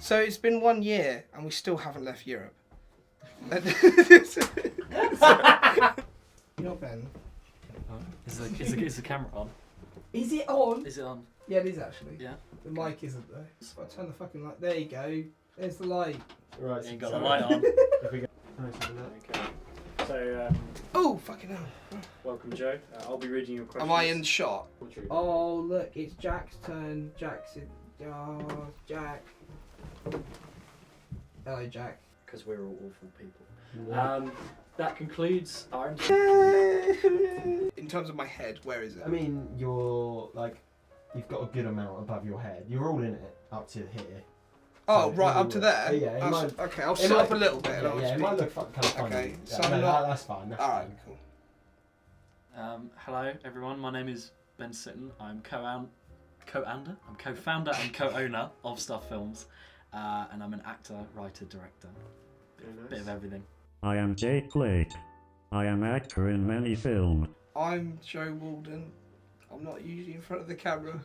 So it's been 1 year and we still haven't left Europe. You know, Ben. Is the camera on? Is it on? Is it on? Yeah, it is actually. Yeah. The mic isn't though. So I turn the fucking light. There you go. There's the light. Right, You ain't got the light on. Okay. So, Oh, fucking hell. welcome, Joe. I'll be reading your questions. Am I in shot? Oh. Oh, look, it's Jack's turn. Jack's in. Oh, Jack. Hello, Jack. Because we're all awful people. Yeah. That concludes our... In terms of my head, where is it? I mean, you're like, you've got a good amount above your head. You're all in it up to here. Oh, So right, up to there? Oh, yeah, it might, okay, I'll sit up a little bit. Yeah, it might look kind of funny. Okay, Yeah, so I'm no, not... that's fine. That's Alright, fine. cool. Hello, everyone. My name is Ben Sitton. I'm co-founder and co-owner of Stuff Films. And I'm an actor, writer, director. Bit of everything. I am Jake Blake. I am actor in many films. I'm Joe Walden. I'm not usually in front of the camera.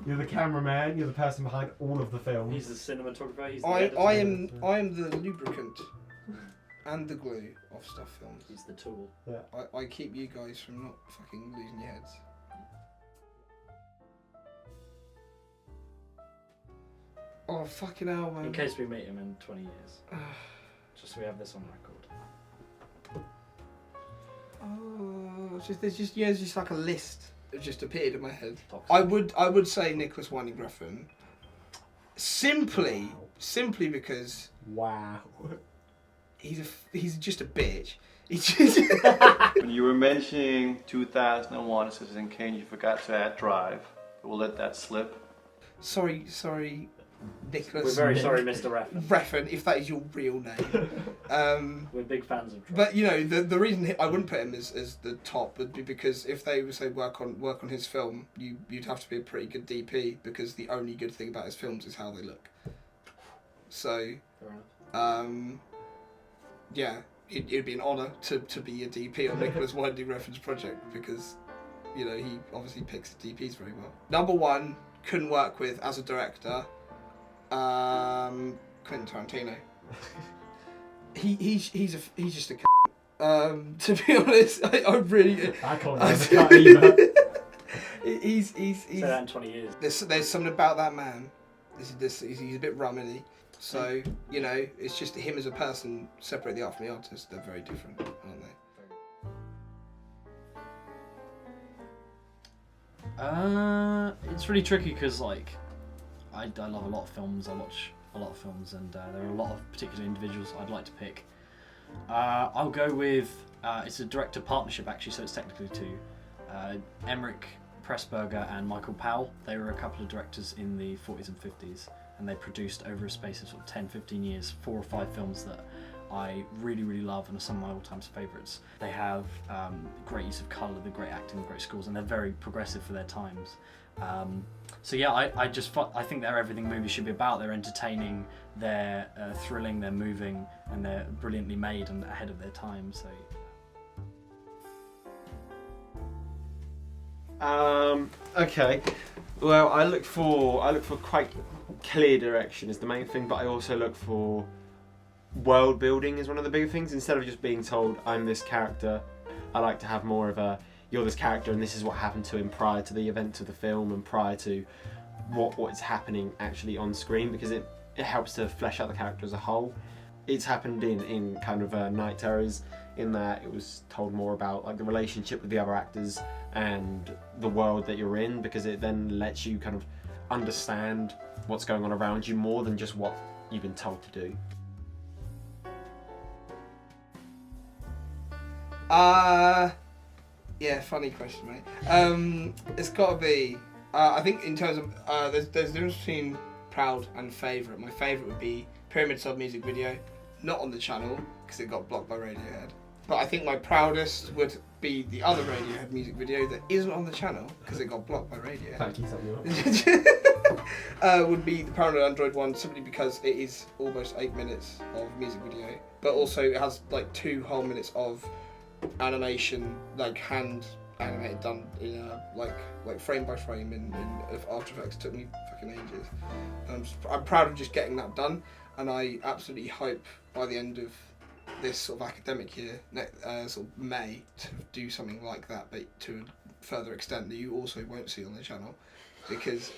You're the cameraman. You're the person behind all of the films. He's the cinematographer. He's the I editor. am the lubricant and the glue of Stuff Films. He's the tool. Yeah. I keep you guys from not fucking losing your heads. Oh, fucking hell, man. In case we meet him in 20 years. Just so we have this on record. Oh, there's just like a list. It just appeared in my head. Toxic. I would say Nicholas Winding Refn. Simply because Wow. he's just a bitch. He's just When you were mentioning 2001 Citizen Kane, you forgot to add Drive. We'll let that slip. sorry, Nicholas. We're very sorry, Mr. Refn. Refn, if that is your real name. We're big fans of Drive. But you know, the reason I wouldn't put him as the top would be because if they would say work on his film, you'd have to be a pretty good DP because the only good thing about his films is how they look. So, yeah, it'd be an honour to be a DP on Nicholas Winding Refn's project because, you know, he obviously picks the DPs very well. Number one, couldn't work with as a director, Quentin Tarantino. He's just a to be honest, I really... I can't cut either. He's Say that in 20 years. There's something about that man. He's a bit rummedy. So, you know, it's just him as a person, separate the art from the artist. They're very different, aren't they? It's really tricky because, like, I love a lot of films. I watch a lot of films, and there are a lot of particular individuals I'd like to pick. I'll go with it's a director partnership actually, so it's technically two. Emmerich Pressburger and Michael Powell. They were a couple of directors in the 40s and 50s, and they produced over a space of sort of 10-15 years 4 or 5 films that I really, really love and are some of my all-time favourites. They have great use of colour, the great acting, the great scores, and they're very progressive for their times. So yeah, I think they're everything movies should be about. They're entertaining, they're thrilling, they're moving, and they're brilliantly made and ahead of their time. So. Okay. Well, I look for quite clear direction is the main thing, but I also look for world building is one of the bigger things. Instead of just being told I'm this character, I like to have more of a you're this character and this is what happened to him prior to the events of the film and prior to what is happening actually on screen, because it helps to flesh out the character as a whole. It's happened in kind of Night Terrors, in that it was told more about like the relationship with the other actors and the world that you're in, because it then lets you kind of understand what's going on around you more than just what you've been told to do. Yeah, funny question, mate. It's got to be. I think in terms of there's a difference between proud and favourite. My favourite would be Pyramid Sub music video, not on the channel because it got blocked by Radiohead. But I think my proudest would be the other Radiohead music video that isn't on the channel because it got blocked by Radiohead. Thank you, Samuel. Would be the Paranoid Android one, simply because it is almost 8 minutes of music video, but also it has like 2 whole minutes of animation, like hand animated, done in like frame by frame in After Effects. It took me fucking ages. I'm proud of just getting that done, and I absolutely hope by the end of this sort of academic year, sort of May, to do something like that, but to a further extent that you also won't see on the channel, because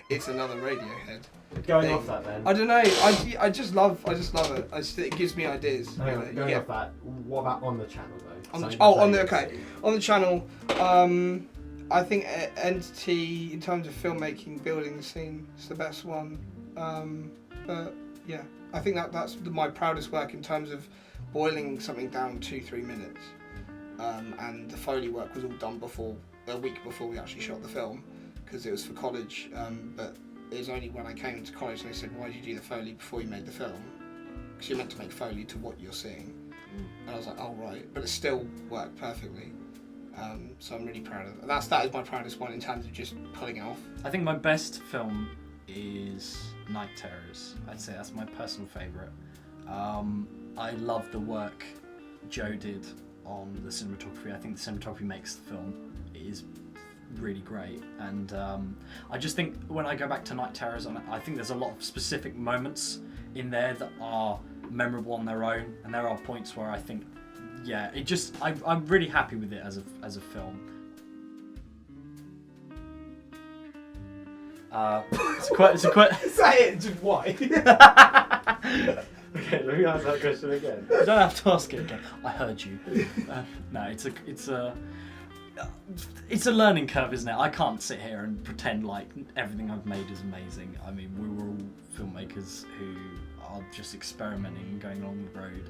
it's another Radiohead. Going thing. off that then. I don't know. I just love it. It gives me ideas. Hang on, You going know, off that, what about on the channel though? On the channel, I think Entity, in terms of filmmaking, building the scene, is the best one. But yeah, I think that's my proudest work in terms of boiling something down 2-3 minutes. And the Foley work was all done a week before we actually shot the film, because it was for college. But it was only when I came into college and they said, why did you do the Foley before you made the film? Because you're meant to make Foley to what you're seeing. And I was like, oh right, but it still worked perfectly. So I'm really proud of that. That is my proudest one in terms of just pulling it off. I think my best film is Night Terrors. I'd say that's my personal favourite. I love the work Joe did on the cinematography. I think the cinematography makes the film. It is really great, and I just think when I go back to Night Terrors, I think there's a lot of specific moments in there that are memorable on their own, and there are points where I think, yeah, I'm really happy with it as a film. It's quite. Say it, just why? Okay, let me ask that question again. You don't have to ask it again. I heard you. No, it's a learning curve, isn't it? I can't sit here and pretend like everything I've made is amazing. I mean, we were all filmmakers who are just experimenting and going along the road.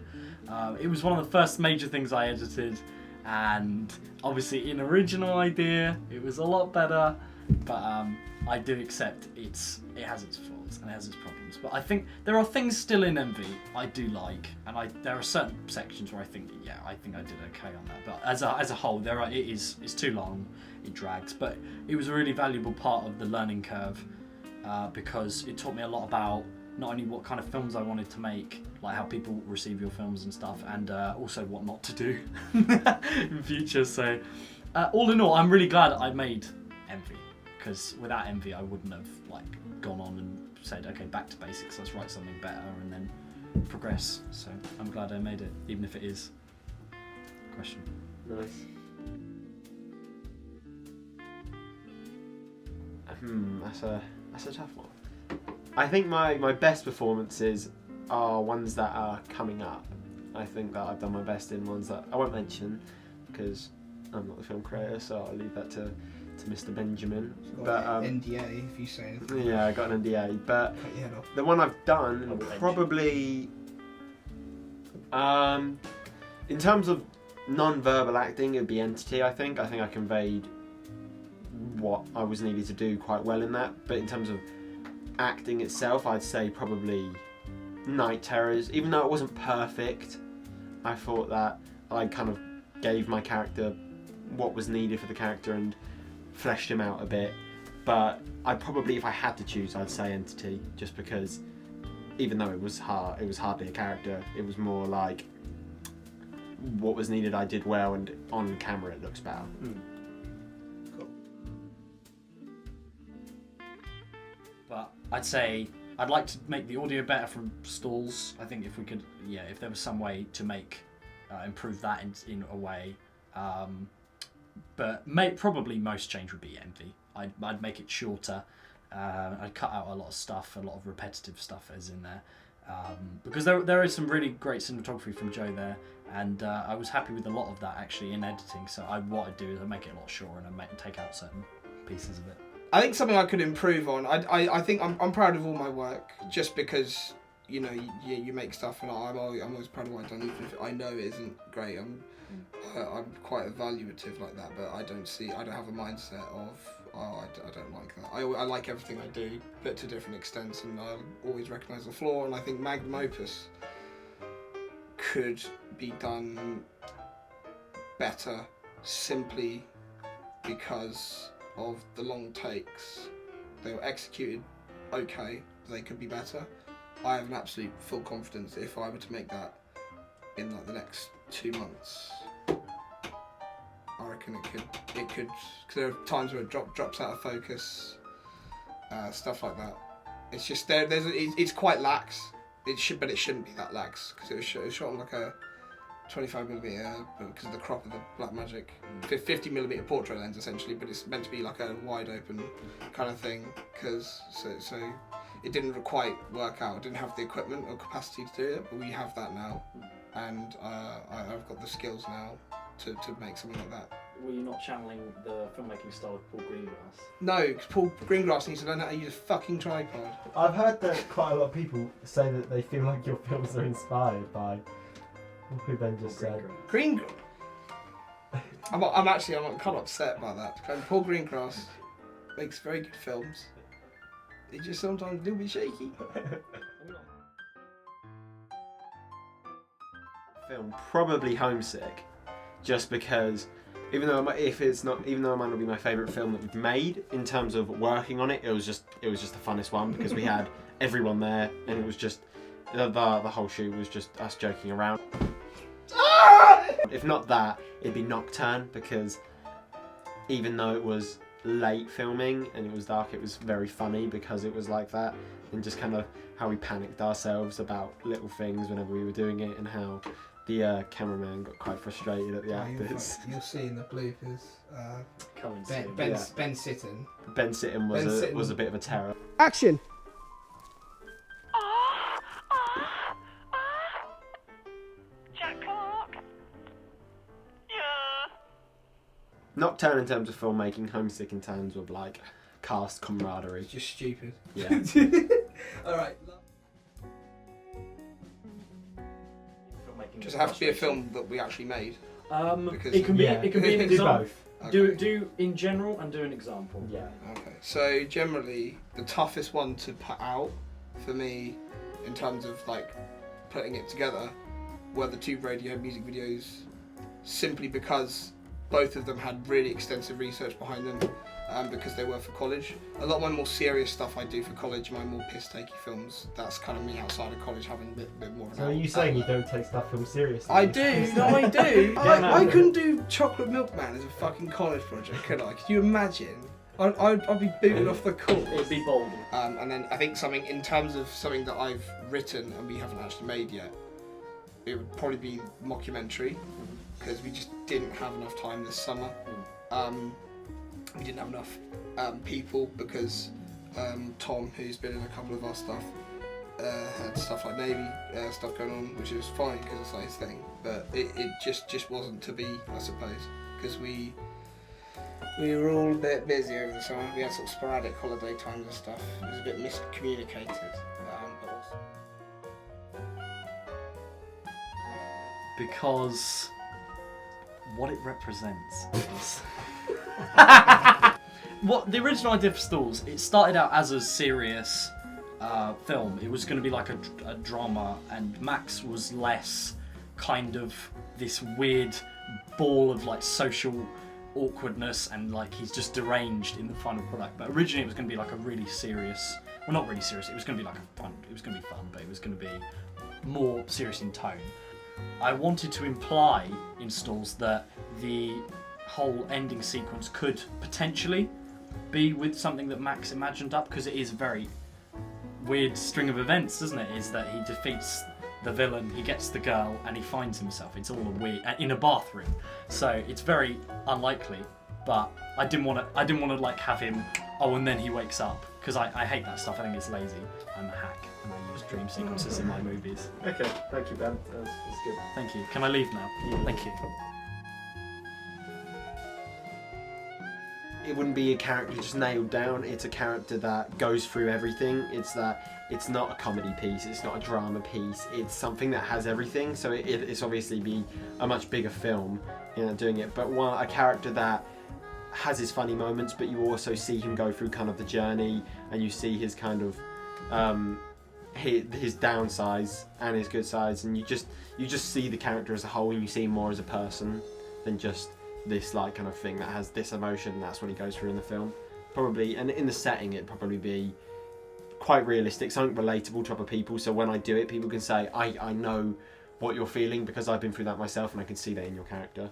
It was one of the first major things I edited, and obviously in original idea, it was a lot better. But I do accept it has its faults and it has its problems. But I think there are things still in Envy I do like, and there are certain sections where I think I did okay on that. But as a whole, it's too long, it drags. But it was a really valuable part of the learning curve because it taught me a lot about not only what kind of films I wanted to make, like how people receive your films and stuff, and also what not to do in future. So all in all, I'm really glad I made Envy. Because without Envy, I wouldn't have gone on and said, okay, back to basics, let's write something better and then progress. So I'm glad I made it, even if it is a question. Nice. That's a tough one. I think my best performances are ones that are coming up. I think that I've done my best in ones that I won't mention because I'm not the film creator, so I'll leave that to Mr. Benjamin. But NDA if you say anything. Yeah, I got an NDA, but Cut your head off. the one I've done probably in terms of non-verbal acting, it'd be Entity. I think I conveyed what I was needed to do quite well in that. But in terms of acting itself, I'd say probably Night Terrors. Even though it wasn't perfect, I thought that I kind of gave my character what was needed for the character and fleshed him out a bit. But I'd probably, if I had to choose, I'd say Entity, just because even though it was hardly a character, it was more like what was needed I did well, and on camera it looks better. Cool. But I'd say I'd like to make the audio better from stalls. I think if we could, if there was some way to improve that in a way. But probably most change would be Envy. I'd make it shorter. I'd cut out a lot of stuff, a lot of repetitive stuff as in there. Because there is some really great cinematography from Joe there, and I was happy with a lot of that actually in editing. So what I'd do is I'd make it a lot shorter and I'd take out certain pieces of it. I think something I could improve on. I think I'm proud of all my work, just because you make stuff, and I'm always proud of what I've done, even if I know it isn't great. I'm quite evaluative like that, but I don't have a mindset of I don't like that. I like everything I do, but to different extents, and I always recognise the flaw. And I think Magnum Opus could be done better simply because of the long takes. They were executed okay, they could be better. I have an absolute full confidence that if I were to make that in the next 2 months, I reckon reckon it could, because there are times where it drops out of focus, stuff like that. It's just it's quite lax. But it shouldn't be that lax because it was shot on like a 25mm, because of the crop of the Blackmagic 50mm portrait lens essentially, but it's meant to be like a wide open kind of thing, because so it didn't quite work out. I didn't have the equipment or capacity to do it, but we have that now, and I've got the skills now to make something like that. Were you not channeling the filmmaking style of Paul Greengrass? No, because Paul Greengrass needs to learn how to use a fucking tripod. I've heard that quite a lot of people say that they feel like your films are inspired by who Ben just said. I'm kind of upset about that. Because Paul Greengrass makes very good films. He's just sometimes a little bit shaky. Film probably Homesick, just because even though it might not be my favourite film that we've made in terms of working on it, it was just the funnest one because we had everyone there and it was just the whole shoot was just us joking around. If not that, it'd be Nocturne, because even though it was late filming and it was dark, it was very funny because it was like that, and just kind of how we panicked ourselves about little things whenever we were doing it, and how the cameraman got quite frustrated at the actors. You'll see in the bloopers. Ben Sitton. Ben Sitton was a bit of a terror. Action. Nocturne in terms of filmmaking, Homesick in terms of like cast camaraderie. It's just stupid. Yeah. Alright. Does it have to be a film that we actually made? It can be an do example. both. Do in general and do an example. Yeah. Okay. So generally, the toughest one to put out for me, in terms of like putting it together, were the two radio music videos, simply because both of them had really extensive research behind them, because they were for college. A lot of my more serious stuff I do for college, my more piss-takey films, that's kind of me outside of college having a bit more of an So are you saying you don't take stuff film seriously? I do, no I do. I couldn't do Chocolate Milkman as a fucking college project, could I? Could you imagine? I'd be booted off the course. It'd be Walden. And then I think something in terms of something that I've written and we haven't actually made yet, it would probably be mockumentary, because we just didn't have enough time this summer. We didn't have enough people, because Tom, who's been in a couple of our stuff, had stuff like Navy stuff going on, which is fine because it's like his thing, but it just wasn't to be, I suppose, because we were all a bit busy over the summer. We had sort of sporadic holiday times and stuff. It was a bit miscommunicated, but also because what it represents is what the original idea for Stalls. It started out as a serious film. It was going to be like a drama, and Max was less kind of this weird ball of like social awkwardness, and like he's just deranged in the final product. But originally it was going to be like a really serious, well, not really serious, it was going to be like it was going to be fun, but it was going to be more serious in tone. I wanted to imply in Stalls that the whole ending sequence could potentially be with something that Max imagined up, because it is a very weird string of events, doesn't it? Is that he defeats the villain, he gets the girl, and he finds himself. It's all a weird in a bathroom, so it's very unlikely. But I didn't want to like have him. Oh, and then he wakes up, because I hate that stuff. I think it's lazy. I'm a hack, and I use dream sequences in my movies. Okay, thank you, Ben. That's good. Thank you. Can I leave now? Yeah. Thank you. It wouldn't be a character just nailed down. It's a character that goes through everything. It's not a comedy piece. It's not a drama piece. It's something that has everything. So it's obviously be a much bigger film, doing it. But a character that has his funny moments, but you also see him go through kind of the journey, and you see his kind of his downsides and his good sides, and you just see the character as a whole, and you see him more as a person than just this like kind of thing that has this emotion. That's what he goes through in the film, probably. And in the setting, it'd probably be quite realistic, something relatable to other people. So when I do it, people can say, I know what you're feeling because I've been through that myself, and I can see that in your character.